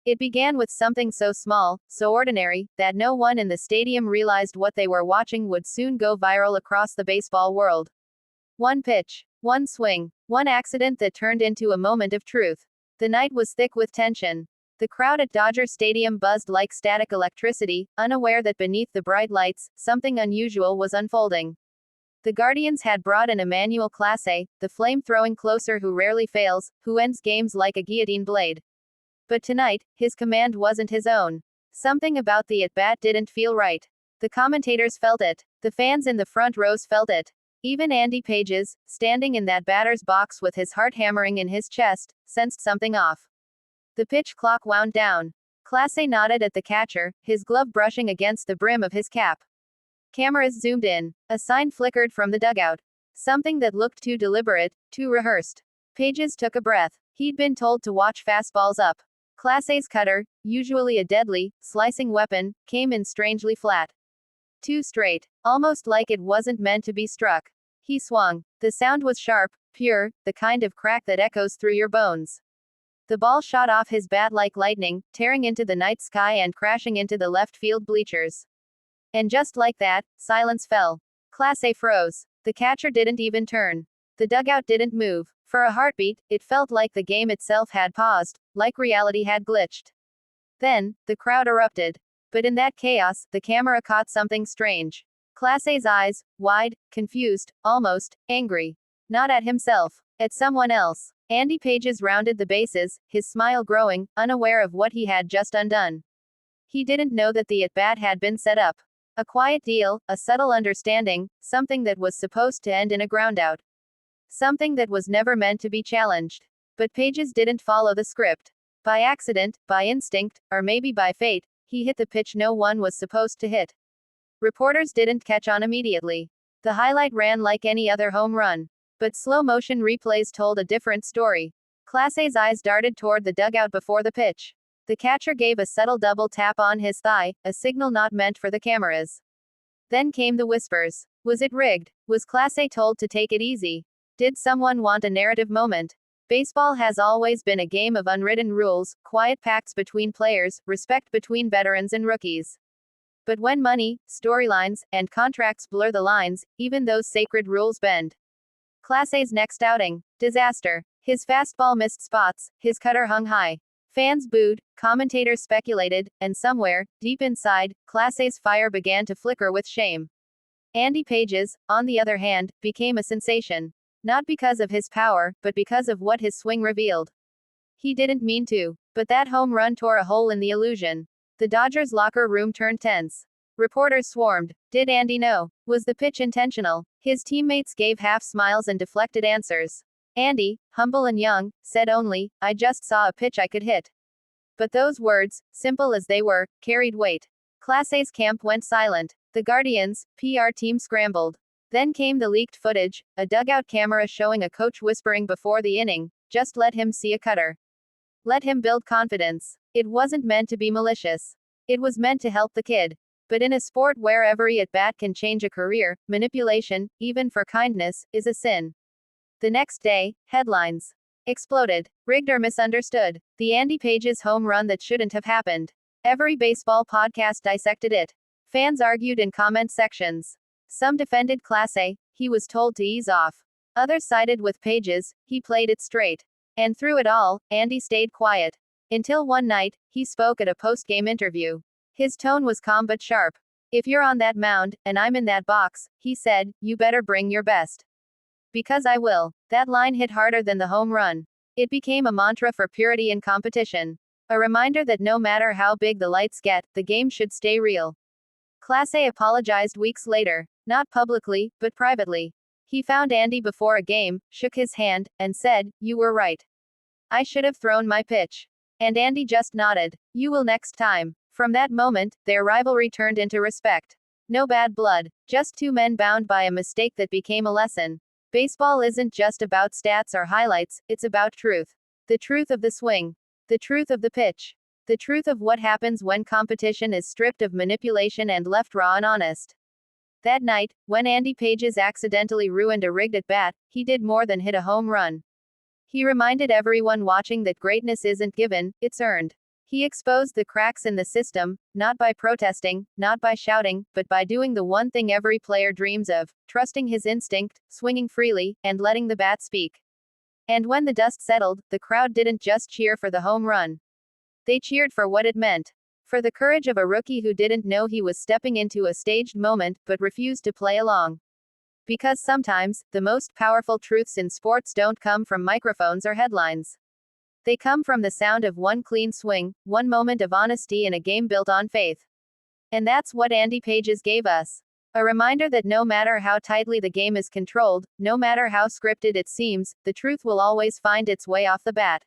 It began with something so small, so ordinary, that no one in the stadium realized what they were watching would soon go viral across the baseball world. One pitch, one swing, one accident that turned into a moment of truth. The night was thick with tension. The crowd at Dodger Stadium buzzed like static electricity, unaware that beneath the bright lights, something unusual was unfolding. The Guardians had brought in Emmanuel Clase, the flame-throwing closer who rarely fails, who ends games like a guillotine blade. But tonight, his command wasn't his own. Something about the at-bat didn't feel right. The commentators felt it. The fans in the front rows felt it. Even Andy Pages, standing in that batter's box with his heart hammering in his chest, sensed something off. The pitch clock wound down. Clase nodded at the catcher, his glove brushing against the brim of his cap. Cameras zoomed in. A sign flickered from the dugout. Something that looked too deliberate, too rehearsed. Pages took a breath. He'd been told to watch fastballs up. Clase's cutter, usually a deadly, slicing weapon, came in strangely flat. Too straight. Almost like it wasn't meant to be struck. He swung. The sound was sharp, pure, the kind of crack that echoes through your bones. The ball shot off his bat like lightning, tearing into the night sky and crashing into the left field bleachers. And just like that, silence fell. Clase froze. The catcher didn't even turn. The dugout didn't move. For a heartbeat, it felt like the game itself had paused, like reality had glitched. Then, the crowd erupted. But in that chaos, the camera caught something strange. Clase's eyes, wide, confused, almost angry. Not at himself. At someone else. Andy Pages rounded the bases, his smile growing, unaware of what he had just undone. He didn't know that the at-bat had been set up. A quiet deal, a subtle understanding, something that was supposed to end in a groundout. Something that was never meant to be challenged. But Pages didn't follow the script. By accident, by instinct, or maybe by fate, he hit the pitch no one was supposed to hit. Reporters didn't catch on immediately. The highlight ran like any other home run. But slow-motion replays told a different story. Clase's eyes darted toward the dugout before the pitch. The catcher gave a subtle double tap on his thigh, a signal not meant for the cameras. Then came the whispers. Was it rigged? Was Clase told to take it easy? Did someone want a narrative moment? Baseball has always been a game of unwritten rules, quiet pacts between players, respect between veterans and rookies. But when money, storylines, and contracts blur the lines, even those sacred rules bend. Clase's next outing. Disaster. His fastball missed spots, his cutter hung high. Fans booed, commentators speculated, and somewhere, deep inside, Clase's fire began to flicker with shame. Andy Pages, on the other hand, became a sensation. Not because of his power, but because of what his swing revealed. He didn't mean to. But that home run tore a hole in the illusion. The Dodgers' locker room turned tense. Reporters swarmed. Did Andy know? Was the pitch intentional? His teammates gave half smiles and deflected answers. Andy, humble and young, said only, "I just saw a pitch I could hit." But those words, simple as they were, carried weight. Clase's camp went silent. The Guardians' PR team scrambled. Then came the leaked footage, a dugout camera showing a coach whispering before the inning, "Just let him see a cutter. Let him build confidence." It wasn't meant to be malicious. It was meant to help the kid. But in a sport where every at-bat can change a career, manipulation, even for kindness, is a sin. The next day, headlines exploded. Rigged or misunderstood. The Andy Pages home run that shouldn't have happened. Every baseball podcast dissected it. Fans argued in comment sections. Some defended Clase, he was told to ease off. Others sided with Pages, he played it straight. And through it all, Andy stayed quiet. Until one night, he spoke at a post-game interview. His tone was calm but sharp. "If you're on that mound, and I'm in that box," he said, "you better bring your best. Because I will." That line hit harder than the home run. It became a mantra for purity in competition. A reminder that no matter how big the lights get, the game should stay real. Clase apologized weeks later. Not publicly, but privately. He found Andy before a game, shook his hand, and said, "You were right. I should have thrown my pitch." And Andy just nodded. "You will next time." From that moment, their rivalry turned into respect. No bad blood. Just two men bound by a mistake that became a lesson. Baseball isn't just about stats or highlights, it's about truth. The truth of the swing. The truth of the pitch. The truth of what happens when competition is stripped of manipulation and left raw and honest. That night, when Andy Pages accidentally ruined a rigged at-bat, he did more than hit a home run. He reminded everyone watching that greatness isn't given, it's earned. He exposed the cracks in the system, not by protesting, not by shouting, but by doing the one thing every player dreams of, trusting his instinct, swinging freely, and letting the bat speak. And when the dust settled, the crowd didn't just cheer for the home run. They cheered for what it meant. For the courage of a rookie who didn't know he was stepping into a staged moment, but refused to play along. Because sometimes, the most powerful truths in sports don't come from microphones or headlines. They come from the sound of one clean swing, one moment of honesty in a game built on faith. And that's what Andy Pages gave us. A reminder that no matter how tightly the game is controlled, no matter how scripted it seems, the truth will always find its way off the bat.